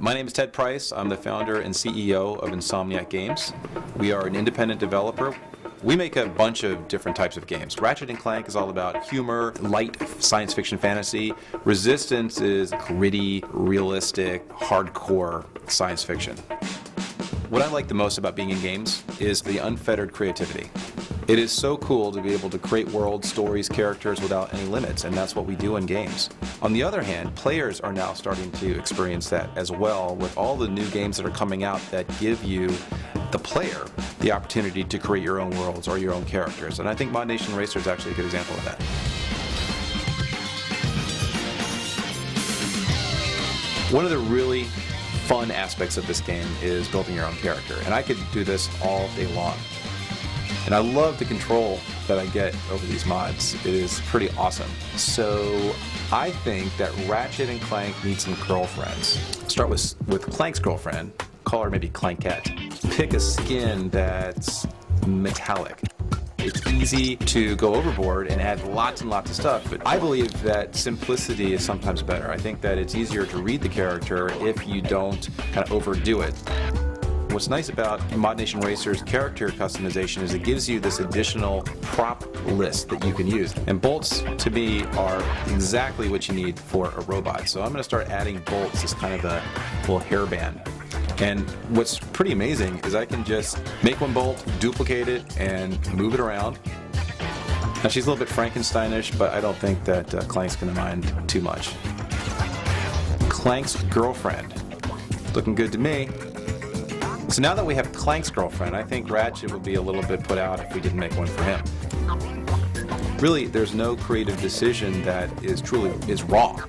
My name is Ted Price. I'm the founder and CEO of Insomniac Games. We are an independent developer. We make a bunch of different types of games. Ratchet & Clank is all about humor, light science fiction fantasy. Resistance is gritty, realistic, hardcore science fiction. What I like the most about being in games is the unfettered creativity. It is so cool to be able to create worlds, stories, characters without any limits, and that's what we do in games. On the other hand, players are now starting to experience that as well with all the new games that are coming out that give you, the player, the opportunity to create your own worlds or your own characters. And I think ModNation Racer is actually a good example of that. One of the really fun aspects of this game is building your own character, and I could do this all day long. And I love the control that I get over these mods. It is pretty awesome. So I think that Ratchet & Clank needs some girlfriends. Start with Clank's girlfriend. Call her maybe Clankette. Pick a skin that's metallic. It's easy to go overboard and add lots and lots of stuff, but I believe that simplicity is sometimes better. I think that it's easier to read the character if you don't kind of overdo it. What's nice about ModNation Racer's character customization is it gives you this additional prop list that you can use. And bolts, to me, are exactly what you need for a robot. So I'm going to start adding bolts as kind of a little hairband. And what's pretty amazing is I can just make one bolt, duplicate it, and move it around. Now she's a little bit Frankensteinish, but I don't think that Clank's going to mind too much. Clank's girlfriend. Looking good to me. So now that we have Clank's girlfriend, I think Ratchet would be a little bit put out if we didn't make one for him. Really, there's no creative decision that is wrong.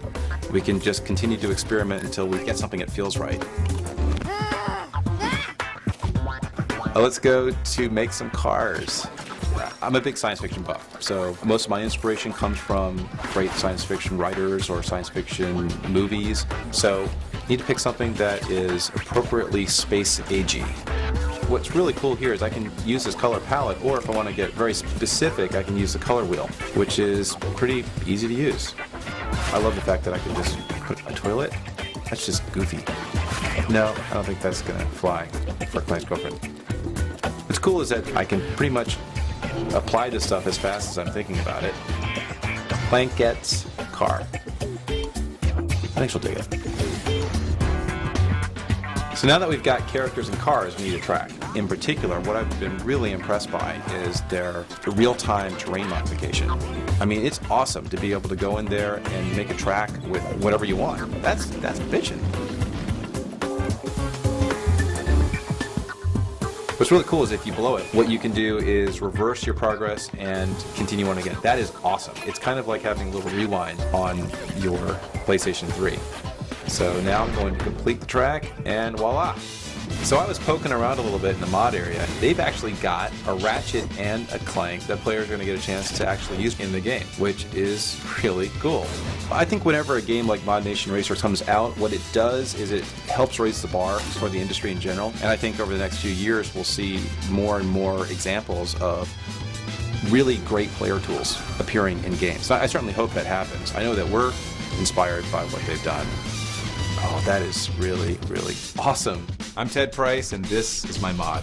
We can just continue to experiment until we get something that feels right. Let's go to make some cars. I'm a big science fiction buff, so most of my inspiration comes from great science fiction writers or science fiction movies. So I need to pick something that is appropriately space-agey. What's really cool here is I can use this color palette, or if I want to get very specific, I can use the color wheel, which is pretty easy to use. I love the fact that I can just put a toilet. That's just goofy. No, I don't think that's gonna fly for Clank's girlfriend. What's cool is that I can pretty much apply this stuff as fast as I'm thinking about it. Clank gets car. I think she'll dig it. So now that we've got characters and cars, we need a track. In particular, what I've been really impressed by is their real-time terrain modification. I mean, it's awesome to be able to go in there and make a track with whatever you want. That's bitchin'. What's really cool is if you blow it, what you can do is reverse your progress and continue on again. That is awesome. It's kind of like having a little rewind on your PlayStation 3. So now I'm going to complete the track, and voila. So I was poking around a little bit in the mod area. They've actually got a Ratchet and a Clank that players are going to get a chance to actually use in the game, which is really cool. I think whenever a game like ModNation Racer comes out, what it does is it helps raise the bar for the industry in general. And I think over the next few years, we'll see more and more examples of really great player tools appearing in games. I certainly hope that happens. I know that we're inspired by what they've done. Oh, that is really, really awesome. I'm Ted Price, and this is my mod.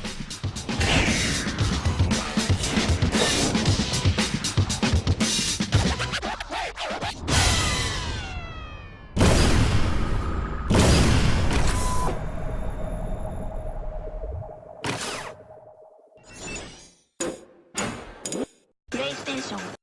PlayStation